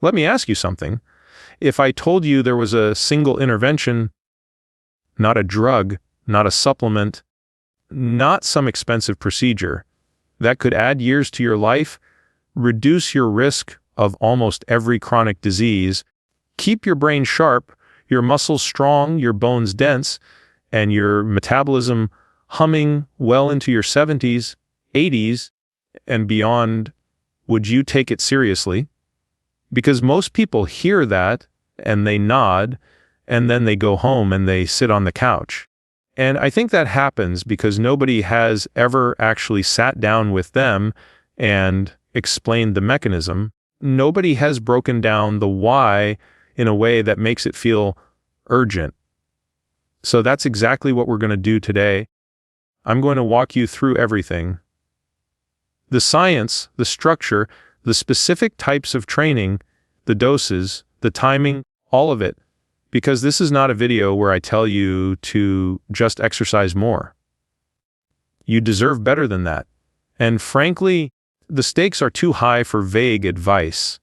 Let me ask you something. If I told you there was a single intervention, not a drug, not a supplement, not some expensive procedure, that could add years to your life, reduce your risk of almost every chronic disease, keep your brain sharp, your muscles strong, your bones dense, and your metabolism humming well into your 70s, 80s, and beyond, would you take it seriously? Because most people hear that, and they nod, and then they go home and they sit on the couch. And I think that happens because nobody has ever actually sat down with them and explained the mechanism. Nobody has broken down the why in a way that makes it feel urgent. So that's exactly what we're going to do today. I'm going to walk you through everything. The science, the structure, the specific types of training, the doses, the timing, all of it. Because this is not a video where I tell you to just exercise more. You deserve better than that. And frankly, the stakes are too high for vague advice.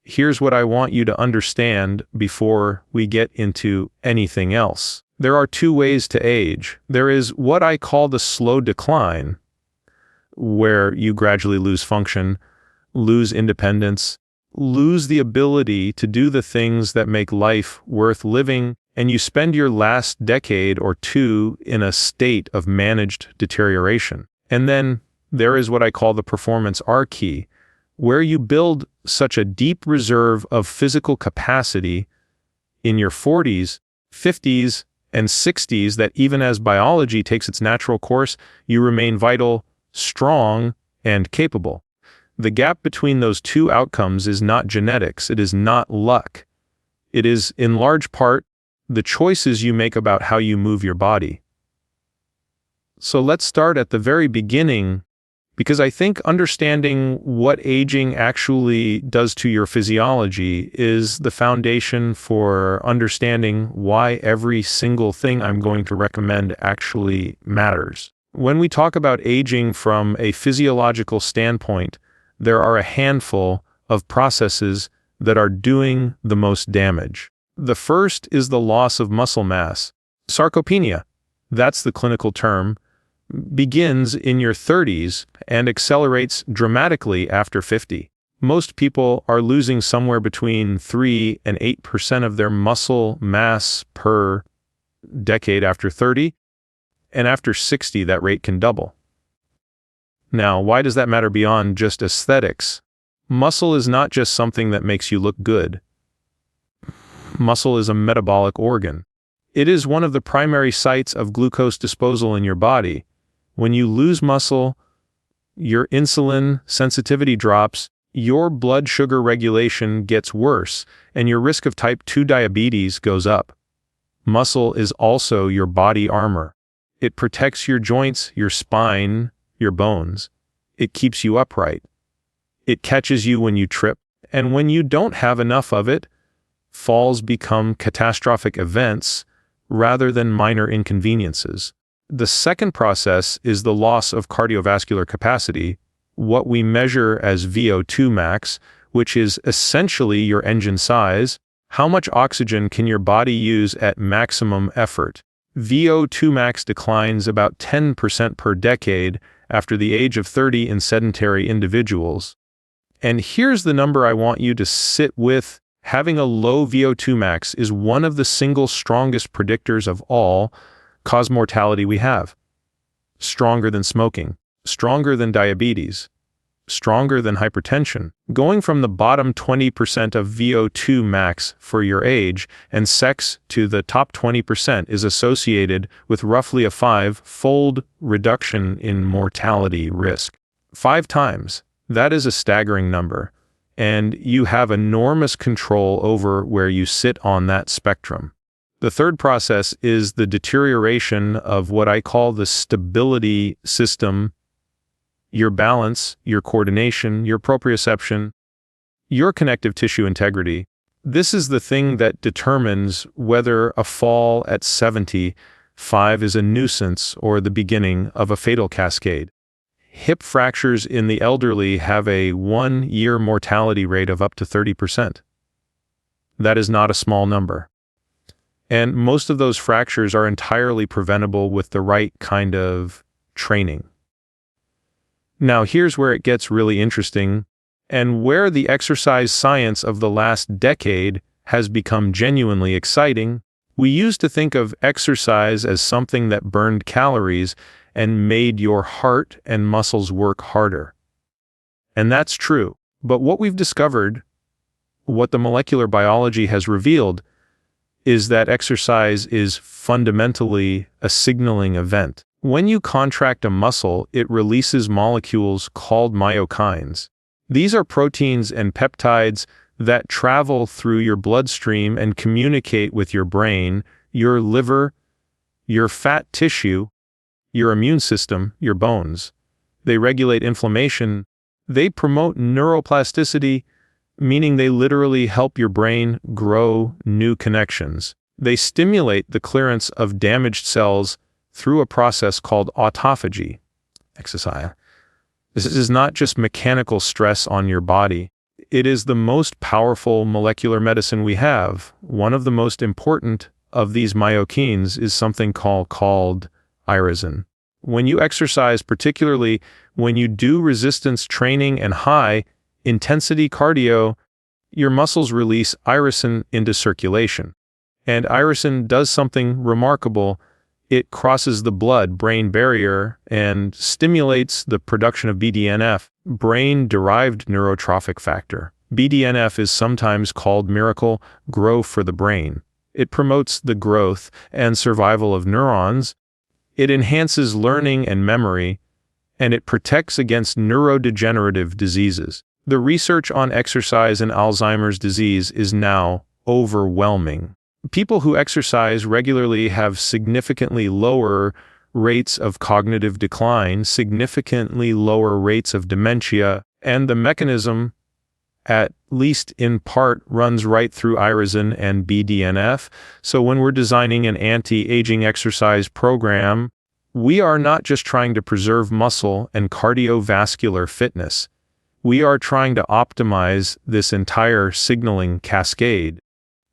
Here's what I want you to understand before we get into anything else. There are two ways to age. There is what I call the slow decline, where you gradually lose function, lose independence, lose the ability to do the things that make life worth living, and you spend your last decade or two in a state of managed deterioration. And then there is what I call the performance R-key, where you build such a deep reserve of physical capacity in your 40s, 50s, and 60s that even as biology takes its natural course, you remain vital, strong, and capable. The gap between those two outcomes is not genetics, it is not luck. It is, in large part, the choices you make about how you move your body. So let's start at the very beginning, because I think understanding what aging actually does to your physiology is the foundation for understanding why every single thing I'm going to recommend actually matters. When we talk about aging from a physiological standpoint, there are a handful of processes that are doing the most damage. The first is the loss of muscle mass. Sarcopenia, that's the clinical term, begins in your 30s and accelerates dramatically after 50. Most people are losing somewhere between 3 and 8% of their muscle mass per decade after 30, and after 60 that rate can double. Now, why does that matter beyond just aesthetics? Muscle is not just something that makes you look good. Muscle is a metabolic organ. It is one of the primary sites of glucose disposal in your body. When you lose muscle, your insulin sensitivity drops, your blood sugar regulation gets worse, and your risk of type 2 diabetes goes up. Muscle is also your body armor. It protects your joints, your spine, your bones. It keeps you upright. It catches you when you trip, and when you don't have enough of it, falls become catastrophic events rather than minor inconveniences. The second process is the loss of cardiovascular capacity, what we measure as VO2 max, which is essentially your engine size. How much oxygen can your body use at maximum effort? VO2 max declines about 10% per decade after the age of 30 in sedentary individuals. And here's the number I want you to sit with. Having a low VO2 max is one of the single strongest predictors of all cause mortality we have. Stronger than smoking, stronger than diabetes, stronger than hypertension. Going from the bottom 20% of VO2 max for your age and sex to the top 20% is associated with roughly a 5-fold reduction in mortality risk. 5 times. That is a staggering number, and you have enormous control over where you sit on that spectrum. The third process is the deterioration of what I call the stability system, your balance, your coordination, your proprioception, your connective tissue integrity. This is the thing that determines whether a fall at 75 is a nuisance or the beginning of a fatal cascade. Hip fractures in the elderly have a 1-year mortality rate of up to 30%. That is not a small number. And most of those fractures are entirely preventable with the right kind of training. Now, here's where it gets really interesting, and where the exercise science of the last decade has become genuinely exciting. We used to think of exercise as something that burned calories and made your heart and muscles work harder. And that's true. But what we've discovered, what the molecular biology has revealed, is that exercise is fundamentally a signaling event. When you contract a muscle, it releases molecules called myokines. These are proteins and peptides that travel through your bloodstream and communicate with your brain, your liver, your fat tissue, your immune system, your bones. They regulate inflammation. They promote neuroplasticity, meaning they literally help your brain grow new connections. They stimulate the clearance of damaged cells through a process called autophagy. Exercise. This is not just mechanical stress on your body. It is the most powerful molecular medicine we have. One of the most important of these myokines is something called irisin. When you exercise, particularly when you do resistance training and high-intensity cardio, your muscles release irisin into circulation. And irisin does something remarkable. It crosses the blood-brain barrier and stimulates the production of BDNF, brain-derived neurotrophic factor. BDNF is sometimes called miracle growth for the brain. It promotes the growth and survival of neurons. It enhances learning and memory, and it protects against neurodegenerative diseases. The research on exercise and Alzheimer's disease is now overwhelming. People who exercise regularly have significantly lower rates of cognitive decline, significantly lower rates of dementia, and the mechanism, at least in part, runs right through irisin and BDNF. So when we're designing an anti-aging exercise program, we are not just trying to preserve muscle and cardiovascular fitness. We are trying to optimize this entire signaling cascade.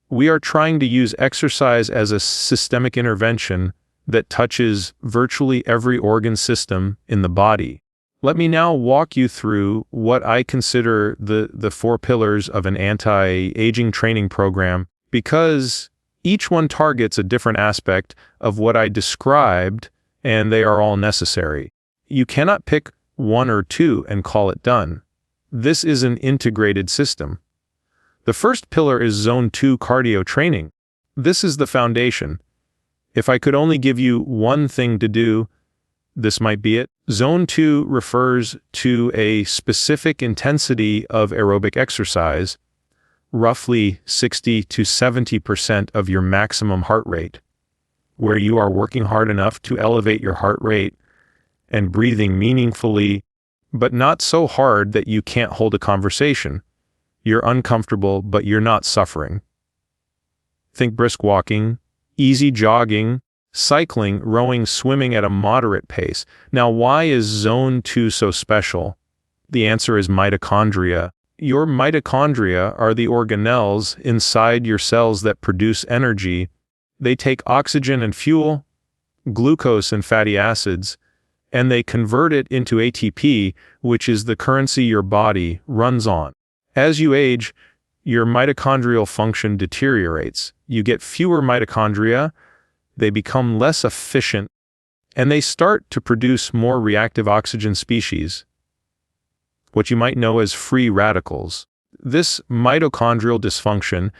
We are trying to use exercise as a systemic intervention that touches virtually every organ system in the body. Let me now walk you through what I consider the 4 pillars of an anti-aging training program, because each one targets a different aspect of what I described, and they are all necessary. You cannot pick 1 or 2 and call it done. This is an integrated system. The first pillar is Zone 2 cardio training. This is the foundation. If I could only give you one thing to do, this might be it. Zone 2 refers to a specific intensity of aerobic exercise, roughly 60 to 70% of your maximum heart rate, where you are working hard enough to elevate your heart rate and breathing meaningfully, but not so hard that you can't hold a conversation. You're uncomfortable, but you're not suffering. Think brisk walking, easy jogging, cycling, rowing, swimming at a moderate pace. Now, why is Zone 2 so special? The answer is mitochondria. Your mitochondria are the organelles inside your cells that produce energy. They take oxygen and fuel, glucose and fatty acids, and they convert it into ATP, which is the currency your body runs on. As you age, your mitochondrial function deteriorates. You get fewer mitochondria, they become less efficient, and they start to produce more reactive oxygen species, what you might know as free radicals. This mitochondrial dysfunction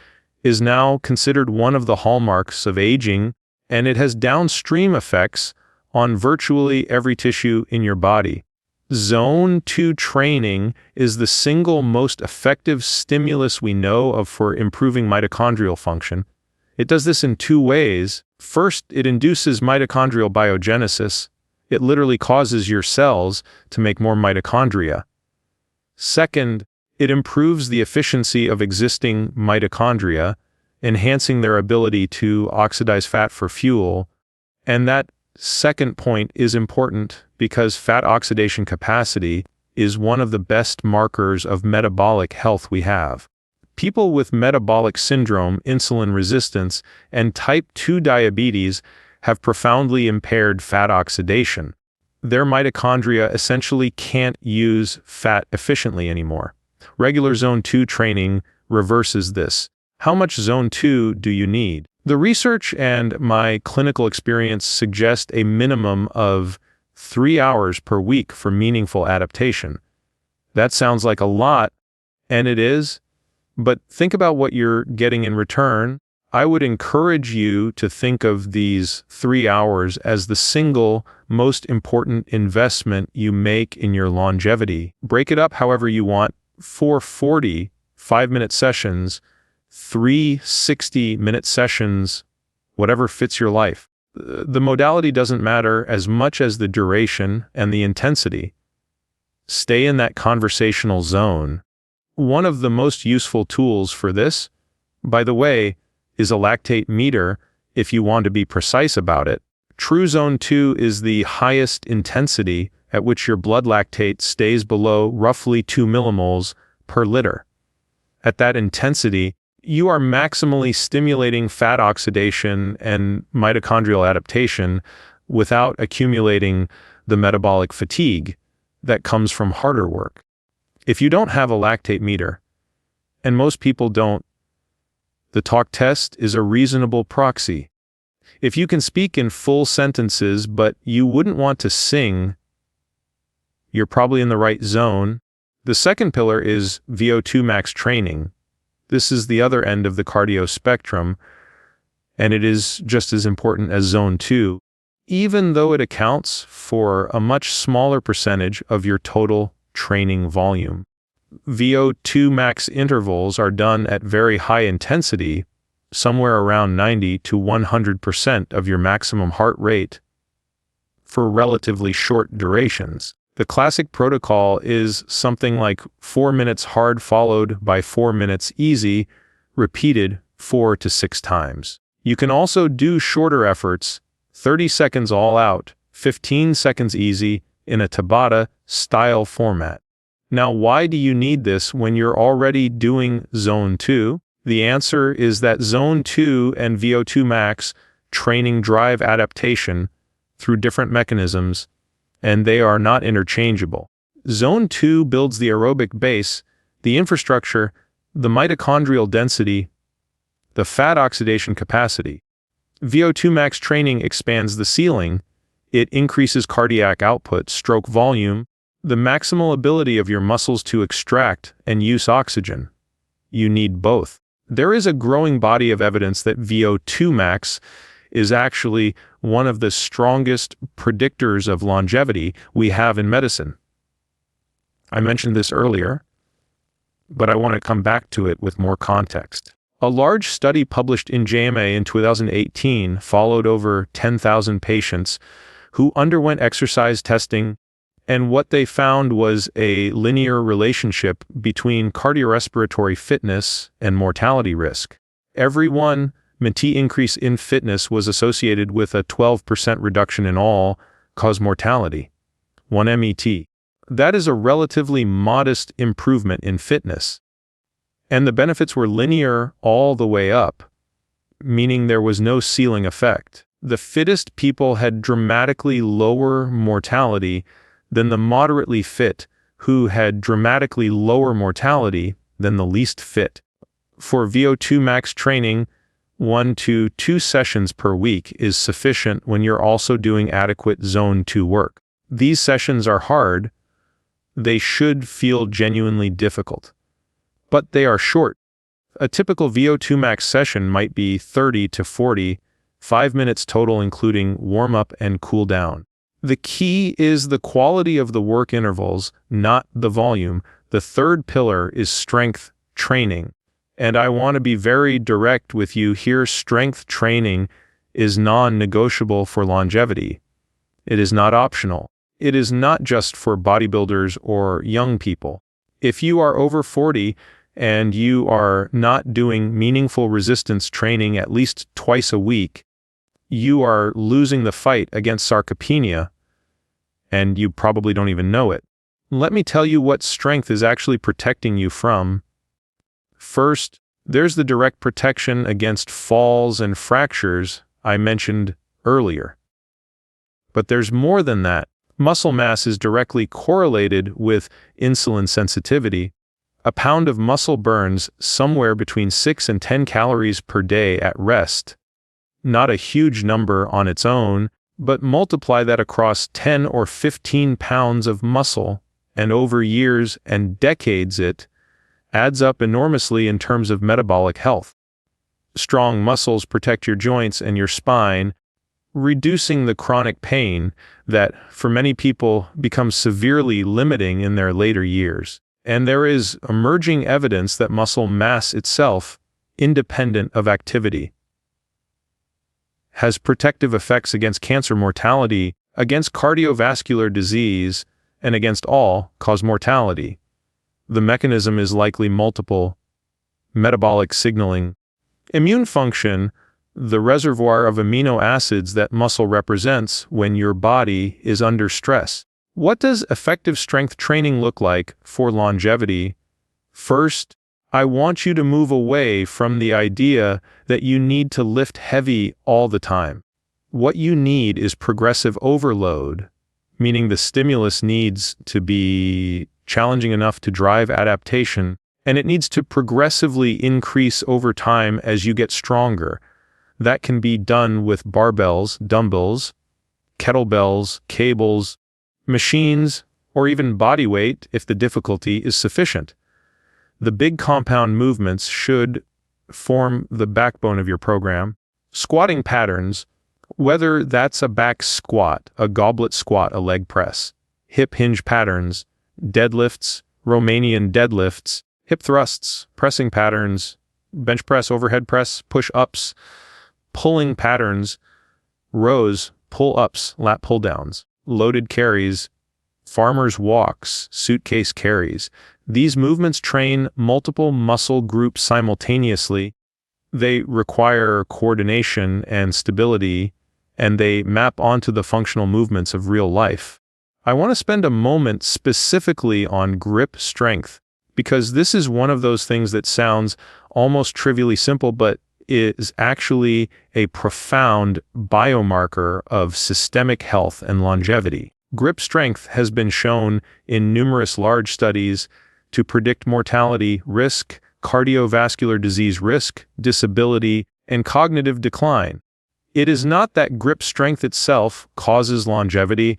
is now considered one of the hallmarks of aging, and it has downstream effects on virtually every tissue in your body. Zone 2 training is the single most effective stimulus we know of for improving mitochondrial function. It does this in 2 ways. First, it induces mitochondrial biogenesis. It literally causes your cells to make more mitochondria. Second, it improves the efficiency of existing mitochondria, enhancing their ability to oxidize fat for fuel. And that second point is important because fat oxidation capacity is one of the best markers of metabolic health we have. People with metabolic syndrome, insulin resistance, and type 2 diabetes have profoundly impaired fat oxidation. Their mitochondria essentially can't use fat efficiently anymore. Regular Zone 2 training reverses this. How much Zone 2 do you need? The research and my clinical experience suggest a minimum of 3 hours per week for meaningful adaptation. That sounds like a lot, and it is, but think about what you're getting in return. I would encourage you to think of these 3 hours as the single most important investment you make in your longevity. Break it up however you want. 4 45-minute sessions, 3 60-minute sessions, whatever fits your life. The modality doesn't matter as much as the duration and the intensity. Stay in that conversational zone. One of the most useful tools for this, by the way, is a lactate meter if you want to be precise about it. True Zone 2 is the highest intensity at which your blood lactate stays below roughly 2 millimoles per liter. At that intensity, you are maximally stimulating fat oxidation and mitochondrial adaptation without accumulating the metabolic fatigue that comes from harder work. If you don't have a lactate meter, and most people don't, the talk test is a reasonable proxy. If you can speak in full sentences but you wouldn't want to sing, you're probably in the right zone. The second pillar is VO2 max training. This is the other end of the cardio spectrum, and it is just as important as Zone 2, even though it accounts for a much smaller percentage of your total training volume. VO2 max intervals are done at very high intensity, somewhere around 90 to 100% of your maximum heart rate, for relatively short durations. The classic protocol is something like 4 minutes hard followed by 4 minutes easy, repeated 4 to 6 times. You can also do shorter efforts, 30 seconds all out, 15 seconds easy, in a Tabata-style format. Now, why do you need this when you're already doing Zone 2? The answer is that Zone 2 and VO2 max training drive adaptation through different mechanisms, and they are not interchangeable. Zone 2 builds the aerobic base, the infrastructure, the mitochondrial density, the fat oxidation capacity. VO2 max training expands the ceiling. It increases cardiac output, stroke volume, the maximal ability of your muscles to extract and use oxygen. You need both. There is a growing body of evidence that VO2 max is actually one of the strongest predictors of longevity we have in medicine. I mentioned this earlier, but I want to come back to it with more context. A large study published in JMA in 2018 followed over 10,000 patients who underwent exercise testing, and what they found was a linear relationship between cardiorespiratory fitness and mortality risk. Every 1 MET increase in fitness was associated with a 12% reduction in all-cause mortality, 1 MET. That is a relatively modest improvement in fitness. And the benefits were linear all the way up, meaning there was no ceiling effect. The fittest people had dramatically lower mortality than the moderately fit, who had dramatically lower mortality than the least fit. For VO2 max training, 1 to 2 sessions per week is sufficient when you're also doing adequate Zone 2 work. These sessions are hard. They should feel genuinely difficult, but they are short. A typical VO2 max session might be 30 to 45 minutes total, including warm-up and cool-down. The key is the quality of the work intervals, not the volume. The third pillar is strength training. And I want to be very direct with you here. Strength training is non-negotiable for longevity. It is not optional. It is not just for bodybuilders or young people. If you are over 40 and you are not doing meaningful resistance training at least twice a week, you are losing the fight against sarcopenia, and you probably don't even know it. Let me tell you what strength is actually protecting you from. First, there's the direct protection against falls and fractures I mentioned earlier. But there's more than that. Muscle mass is directly correlated with insulin sensitivity. A pound of muscle burns somewhere between 6 and 10 calories per day at rest. Not a huge number on its own, but multiply that across 10 or 15 pounds of muscle, and over years and decades it adds up enormously in terms of metabolic health. Strong muscles protect your joints and your spine, reducing the chronic pain that, for many people, becomes severely limiting in their later years. And there is emerging evidence that muscle mass itself, independent of activity, has protective effects against cancer mortality, against cardiovascular disease, and against all-cause mortality. The mechanism is likely multiple: metabolic signaling, immune function, the reservoir of amino acids that muscle represents when your body is under stress. What does effective strength training look like for longevity? First, I want you to move away from the idea that you need to lift heavy all the time. What you need is progressive overload, meaning the stimulus needs to be challenging enough to drive adaptation, and it needs to progressively increase over time as you get stronger. That can be done with barbells, dumbbells, kettlebells, cables, machines, or even body weight if the difficulty is sufficient. The big compound movements should form the backbone of your program. Squatting patterns, whether that's a back squat, a goblet squat, a leg press, hip hinge patterns, deadlifts, Romanian deadlifts, hip thrusts, pressing patterns, bench press, overhead press, push-ups, pulling patterns, rows, pull-ups, lat pull-downs, loaded carries, farmer's walks, suitcase carries. These movements train multiple muscle groups simultaneously. They require coordination and stability, and they map onto the functional movements of real life. I want to spend a moment specifically on grip strength, because this is one of those things that sounds almost trivially simple, but is actually a profound biomarker of systemic health and longevity. Grip strength has been shown in numerous large studies to predict mortality risk, cardiovascular disease risk, disability, and cognitive decline. It is not that grip strength itself causes longevity,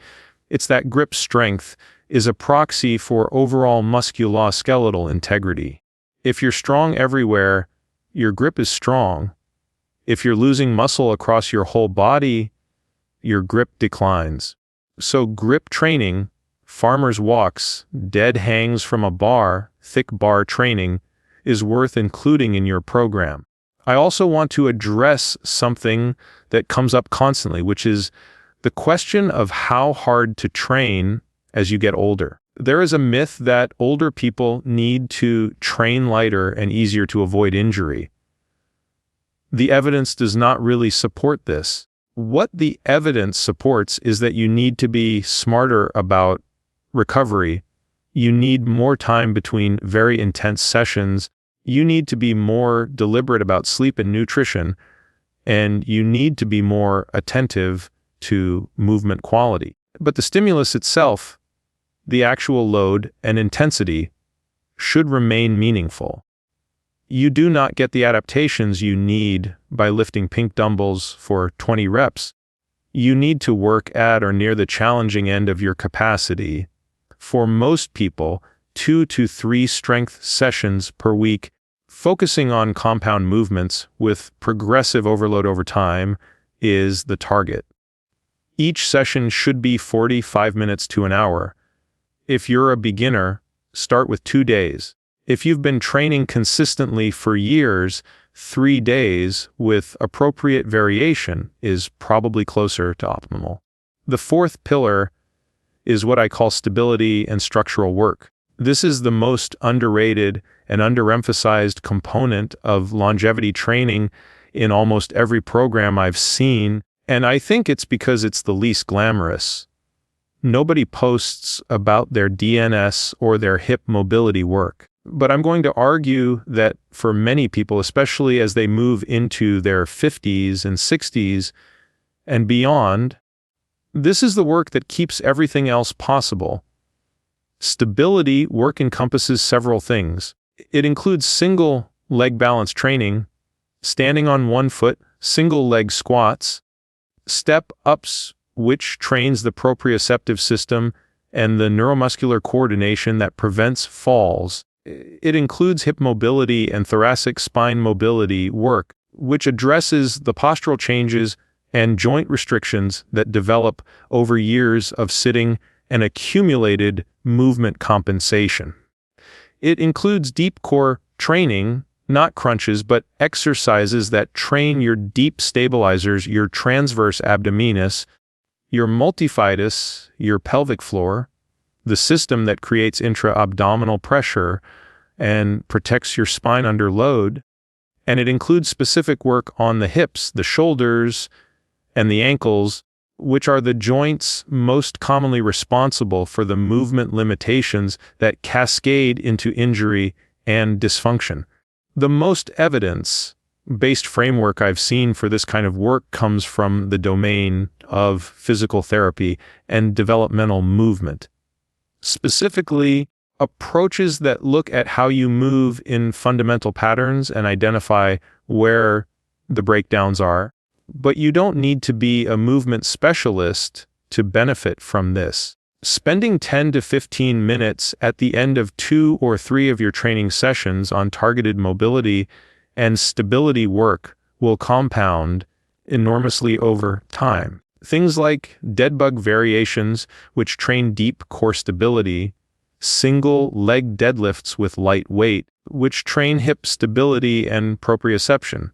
it's that grip strength is a proxy for overall musculoskeletal integrity. If you're strong everywhere, your grip is strong. If you're losing muscle across your whole body, your grip declines. So grip training, farmer's walks, dead hangs from a bar, thick bar training, is worth including in your program. I also want to address something that comes up constantly, which is the question of how hard to train as you get older. There is a myth that older people need to train lighter and easier to avoid injury. The evidence does not really support this. What the evidence supports is that you need to be smarter about recovery. You need more time between very intense sessions. You need to be more deliberate about sleep and nutrition, and you need to be more attentive to movement quality. But the stimulus itself, the actual load and intensity, should remain meaningful. You do not get the adaptations you need by lifting pink dumbbells for 20 reps. You need to work at or near the challenging end of your capacity. For most people, 2 to 3 strength sessions per week, focusing on compound movements with progressive overload over time, is the target. Each session should be 45 minutes to an hour. If you're a beginner, start with 2 days. If you've been training consistently for years, 3 days with appropriate variation is probably closer to optimal. The fourth pillar is what I call stability and structural work. This is the most underrated and underemphasized component of longevity training in almost every program I've seen, and I think it's because it's the least glamorous. Nobody posts about their DNS or their hip mobility work. But I'm going to argue that for many people, especially as they move into their 50s and 60s and beyond, this is the work that keeps everything else possible. Stability work encompasses several things. It includes single leg balance training, standing on one foot, single leg squats, step ups, which trains the proprioceptive system and the neuromuscular coordination that prevents falls. It includes hip mobility and thoracic spine mobility work, which addresses the postural changes and joint restrictions that develop over years of sitting and accumulated movement compensation. It includes deep core training, not crunches, but exercises that train your deep stabilizers, your transverse abdominis, your multifidus, your pelvic floor, the system that creates intra-abdominal pressure and protects your spine under load. And it includes specific work on the hips, the shoulders, and the ankles, which are the joints most commonly responsible for the movement limitations that cascade into injury and dysfunction. The most evidence-based framework I've seen for this kind of work comes from the domain of physical therapy and developmental movement. Specifically, approaches that look at how you move in fundamental patterns and identify where the breakdowns are. But you don't need to be a movement specialist to benefit from this. Spending 10 to 15 minutes at the end of 2 or 3 of your training sessions on targeted mobility and stability work will compound enormously over time. Things like dead bug variations, which train deep core stability, single leg deadlifts with light weight, which train hip stability and proprioception,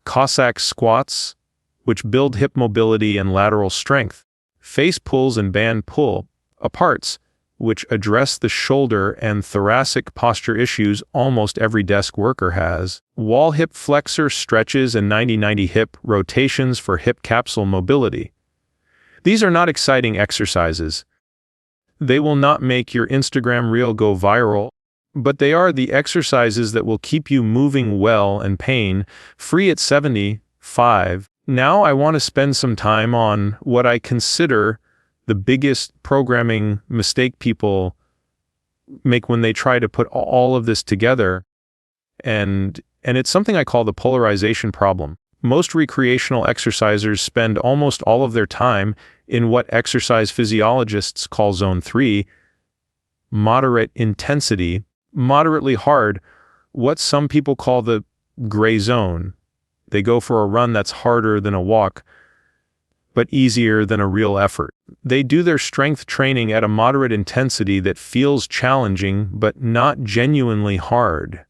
Cossack squats, which build hip mobility and lateral strength, face pulls and band pull aparts, which address the shoulder and thoracic posture issues almost every desk worker has, wall hip flexor stretches and 90-90 hip rotations for hip capsule mobility. These are not exciting exercises. They will not make your Instagram reel go viral, but they are the exercises that will keep you moving well and pain-free at 75. Now I want to spend some time on what I consider the biggest programming mistake people make when they try to put all of this together. And it's something I call the polarization problem. Most recreational exercisers spend almost all of their time in what exercise physiologists call zone 3, moderate intensity, moderately hard, what some people call the gray zone. They go for a run that's harder than a walk, but easier than a real effort. They do their strength training at a moderate intensity that feels challenging, but not genuinely hard.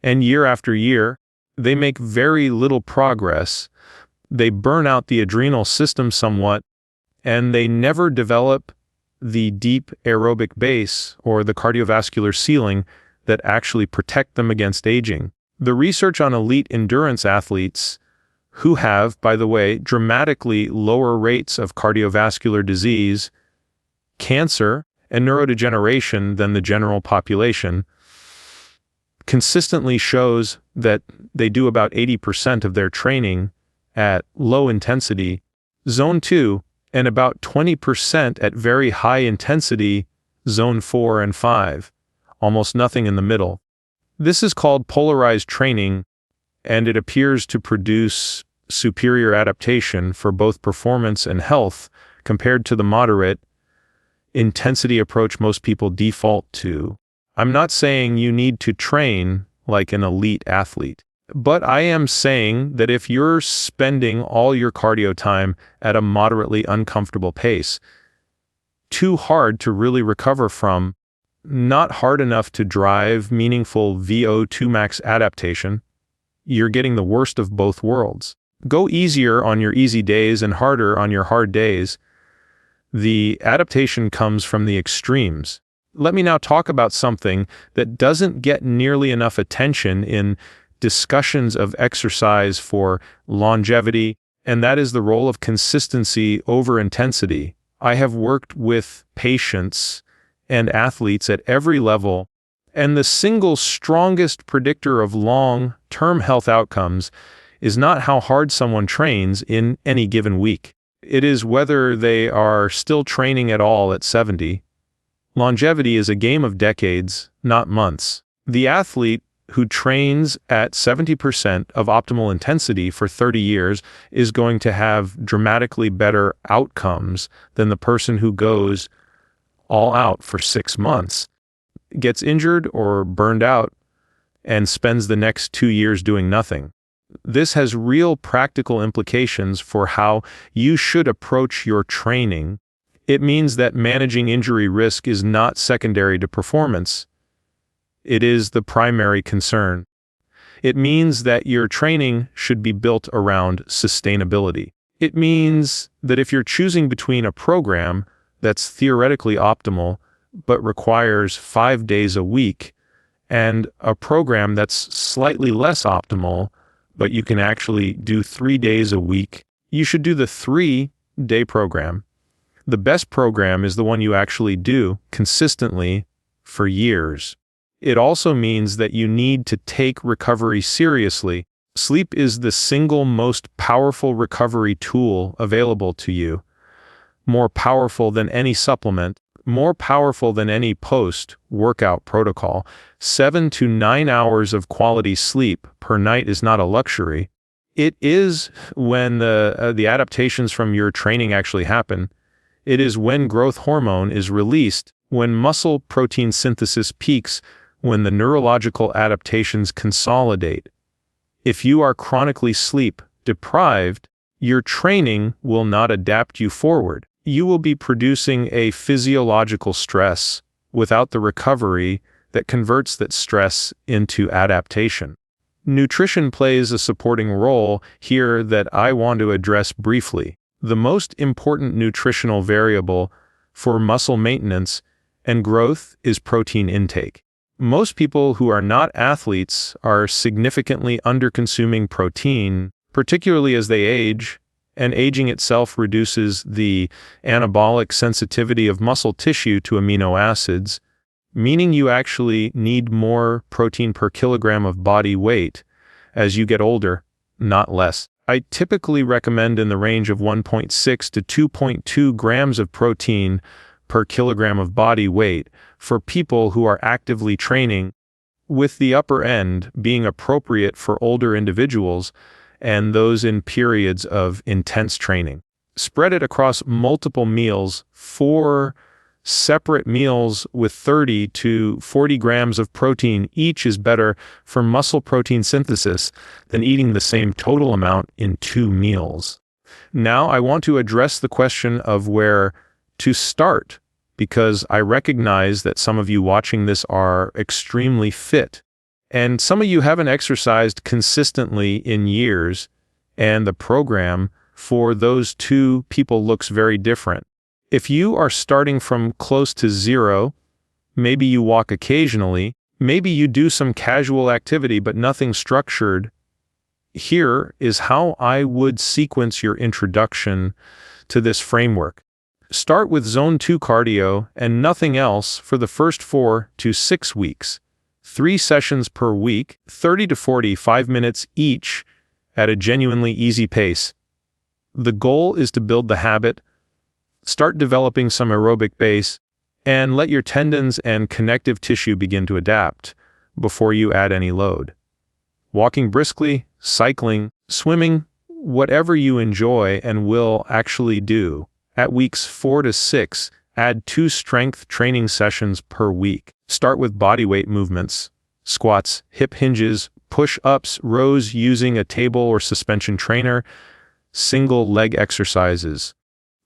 And year after year, they make very little progress. They burn out the adrenal system somewhat, and they never develop the deep aerobic base or the cardiovascular ceiling that actually protect them against aging. The research on elite endurance athletes, who have, by the way, dramatically lower rates of cardiovascular disease, cancer, and neurodegeneration than the general population, consistently shows that they do about 80% of their training at low intensity, zone 2, and about 20% at very high intensity, zone 4 and 5, almost nothing in the middle. This is called polarized training, and it appears to produce superior adaptation for both performance and health compared to the moderate intensity approach most people default to. I'm not saying you need to train like an elite athlete, but I am saying that if you're spending all your cardio time at a moderately uncomfortable pace, too hard to really recover from, not hard enough to drive meaningful VO2 max adaptation, you're getting the worst of both worlds. Go easier on your easy days and harder on your hard days. The adaptation comes from the extremes. Let me now talk about something that doesn't get nearly enough attention in discussions of exercise for longevity, and that is the role of consistency over intensity. I have worked with patients and athletes at every level, And the single strongest predictor of long-term health outcomes is not how hard someone trains in any given week. It is whether they are still training at all at 70. Longevity is a game of decades, not months. The athlete who trains at 70% of optimal intensity for 30 years is going to have dramatically better outcomes than the person who goes all out for 6 months, gets injured or burned out, and spends the next 2 years doing nothing. This has real practical implications for how you should approach your training. It means that managing injury risk is not secondary to performance. It is the primary concern. It means that your training should be built around sustainability. It means that if you're choosing between a program that's theoretically optimal but requires 5 days a week and a program that's slightly less optimal but you can actually do 3 days a week, you should do the 3-day program. The best program is the one you actually do consistently for years. It also means that you need to take recovery seriously. Sleep is the single most powerful recovery tool available to you. More powerful than any supplement, more powerful than any post-workout protocol. 7 to 9 hours of quality sleep per night is not a luxury. It is when the adaptations from your training actually happen. It is when growth hormone is released, when muscle protein synthesis peaks, when the neurological adaptations consolidate. If you are chronically sleep deprived, your training will not adapt you forward. You will be producing a physiological stress without the recovery that converts that stress into adaptation. Nutrition plays a supporting role here that I want to address briefly. The most important nutritional variable for muscle maintenance and growth is protein intake. Most people who are not athletes are significantly underconsuming protein, particularly as they age, and aging itself reduces the anabolic sensitivity of muscle tissue to amino acids, meaning you actually need more protein per kilogram of body weight as you get older, not less. I typically recommend in the range of 1.6 to 2.2 grams of protein per kilogram of body weight for people who are actively training, with the upper end being appropriate for older individuals and those in periods of intense training. Spread it across multiple meals. 4 separate meals with 30 to 40 grams of protein each is better for muscle protein synthesis than eating the same total amount in 2 meals. Now I want to address the question of where to start, because I recognize that some of you watching this are extremely fit, and some of you haven't exercised consistently in years, and the program for those two people looks very different. If you are starting from close to zero, maybe you walk occasionally, maybe you do some casual activity but nothing structured, here is how I would sequence your introduction to this framework. Start with Zone 2 cardio and nothing else for the first 4 to 6 weeks. 3 sessions per week, 30 to 45 minutes each at a genuinely easy pace. The goal is to build the habit, start developing some aerobic base, and let your tendons and connective tissue begin to adapt before you add any load. Walking briskly, cycling, swimming, whatever you enjoy and will actually do. At weeks 4 to 6, add 2 strength training sessions per week. Start with bodyweight movements, squats, hip hinges, push-ups, rows using a table or suspension trainer, single leg exercises.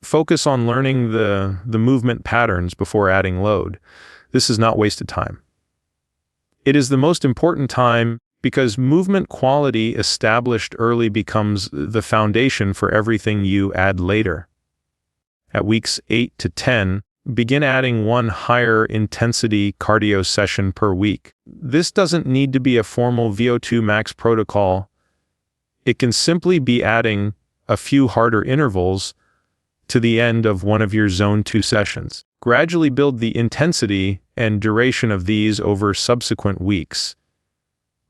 Focus on learning the movement patterns before adding load. This is not wasted time. It is the most important time because movement quality established early becomes the foundation for everything you add later. At weeks 8 to 10, begin adding 1 higher intensity cardio session per week. This doesn't need to be a formal VO2 max protocol. It can simply be adding a few harder intervals to the end of one of your Zone 2 sessions. Gradually build the intensity and duration of these over subsequent weeks.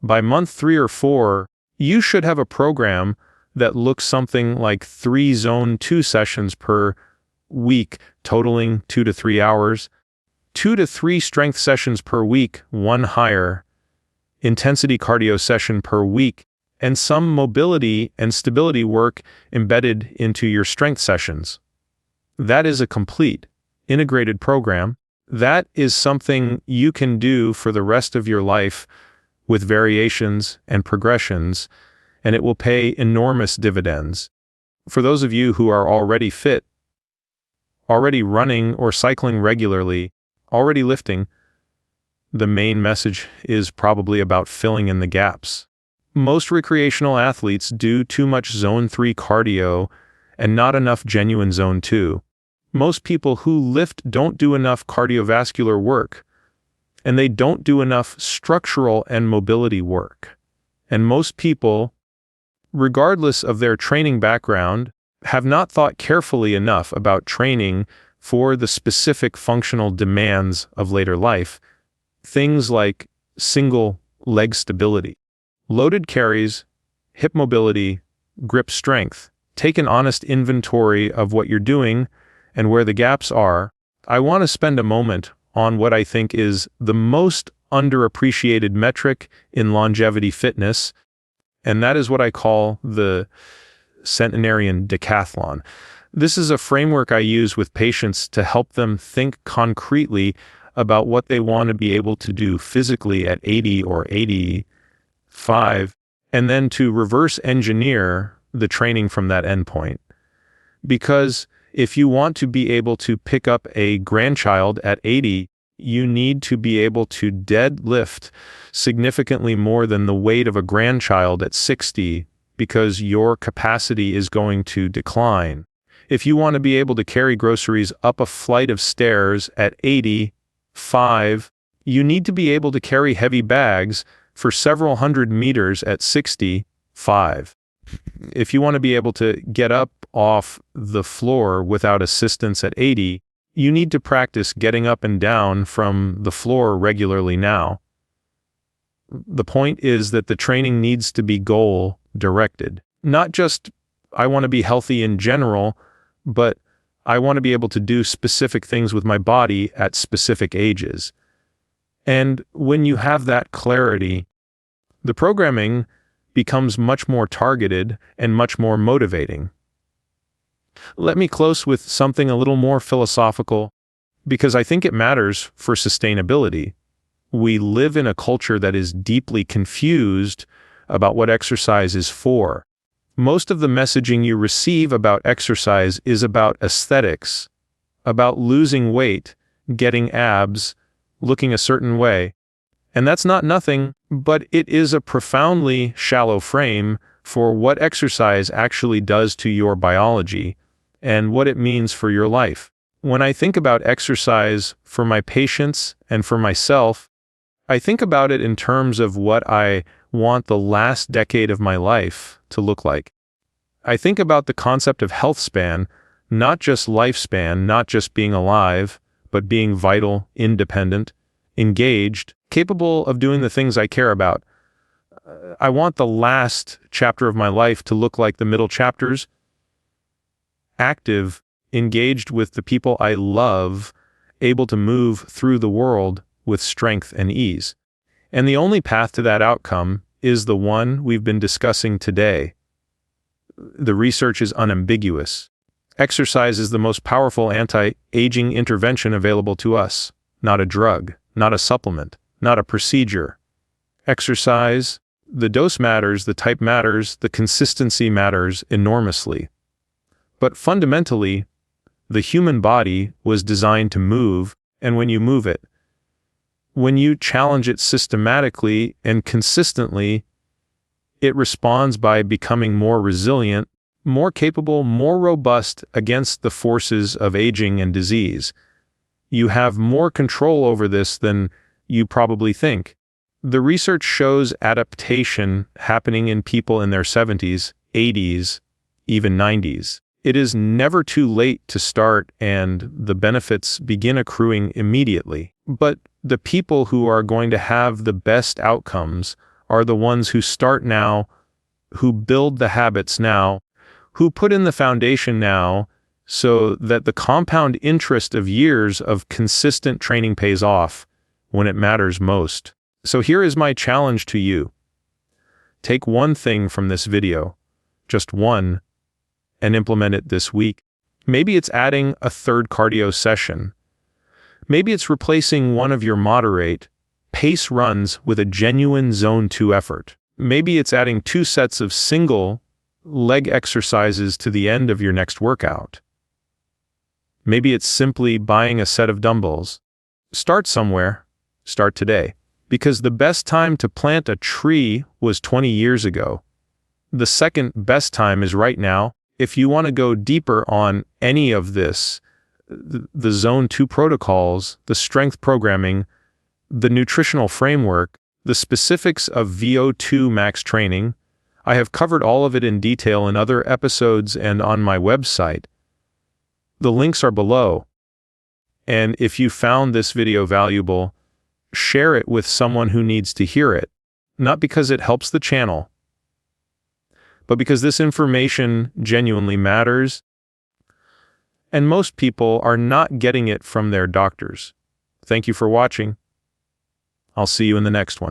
By month 3 or 4, you should have a program that looks something like 3 Zone 2 sessions per week, totaling 2 to 3 hours, 2 to 3 strength sessions per week, 1 higher intensity cardio session per week, and some mobility and stability work embedded into your strength sessions. That is a complete, integrated program. That is something you can do for the rest of your life with variations and progressions, and it will pay enormous dividends. For those of you who are already fit, already running or cycling regularly, already lifting, the main message is probably about filling in the gaps. Most recreational athletes do too much Zone 3 cardio and not enough genuine Zone 2. Most people who lift don't do enough cardiovascular work, and they don't do enough structural and mobility work. And most people, regardless of their training background, have not thought carefully enough about training for the specific functional demands of later life. Things like single leg stability, loaded carries, hip mobility, grip strength. Take an honest inventory of what you're doing and where the gaps are. I want to spend a moment on what I think is the most underappreciated metric in longevity fitness, and that is what I call the Centenarian Decathlon. This is a framework I use with patients to help them think concretely about what they want to be able to do physically at 80 or 85, and then to reverse engineer the training from that endpoint. Because if you want to be able to pick up a grandchild at 80, you need to be able to deadlift significantly more than the weight of a grandchild at 60, because your capacity is going to decline. If you want to be able to carry groceries up a flight of stairs at 85, you need to be able to carry heavy bags for several hundred meters at 65. If you want to be able to get up off the floor without assistance at 80, you need to practice getting up and down from the floor regularly now. The point is that the training needs to be goal-directed. Not just, I want to be healthy in general, but I want to be able to do specific things with my body at specific ages. And when you have that clarity, the programming becomes much more targeted and much more motivating. Let me close with something a little more philosophical, because I think it matters for sustainability. We live in a culture that is deeply confused about what exercise is for. Most of the messaging you receive about exercise is about aesthetics, about losing weight, getting abs, looking a certain way. And that's not nothing, but it is a profoundly shallow frame for what exercise actually does to your biology and what it means for your life. When I think about exercise for my patients and for myself, I think about it in terms of what I want the last decade of my life to look like. I think about the concept of health span, not just lifespan, not just being alive, but being vital, independent, engaged, capable of doing the things I care about. I want the last chapter of my life to look like the middle chapters, active, engaged with the people I love, able to move through the world with strength and ease. And the only path to that outcome is the one we've been discussing today. The research is unambiguous. Exercise is the most powerful anti-aging intervention available to us, not a drug, not a supplement, not a procedure. Exercise, the dose matters, the type matters, the consistency matters enormously. But fundamentally, the human body was designed to move, and when you move it, when you challenge it systematically and consistently, it responds by becoming more resilient, more capable, more robust against the forces of aging and disease. You have more control over this than you probably think. The research shows adaptation happening in people in their 70s, 80s, even 90s. It is never too late to start, and the benefits begin accruing immediately. But The people who are going to have the best outcomes are the ones who start now, who build the habits now, who put in the foundation now, so that the compound interest of years of consistent training pays off when it matters most. So here is my challenge to you. Take one thing from this video, just one, and implement it this week. Maybe it's adding a third cardio session. Maybe it's replacing one of your moderate pace runs with a genuine zone 2 effort. Maybe it's adding 2 sets of single leg exercises to the end of your next workout. Maybe it's simply buying a set of dumbbells. Start somewhere. Start today. Because the best time to plant a tree was 20 years ago. The second best time is right now. If you want to go deeper on any of this, the Zone 2 protocols, the strength programming, the nutritional framework, the specifics of VO2 max training, I have covered all of it in detail in other episodes and on my website. The links are below. And if you found this video valuable, share it with someone who needs to hear it, not because it helps the channel, but because this information genuinely matters, and most people are not getting it from their doctors. Thank you for watching. I'll see you in the next one.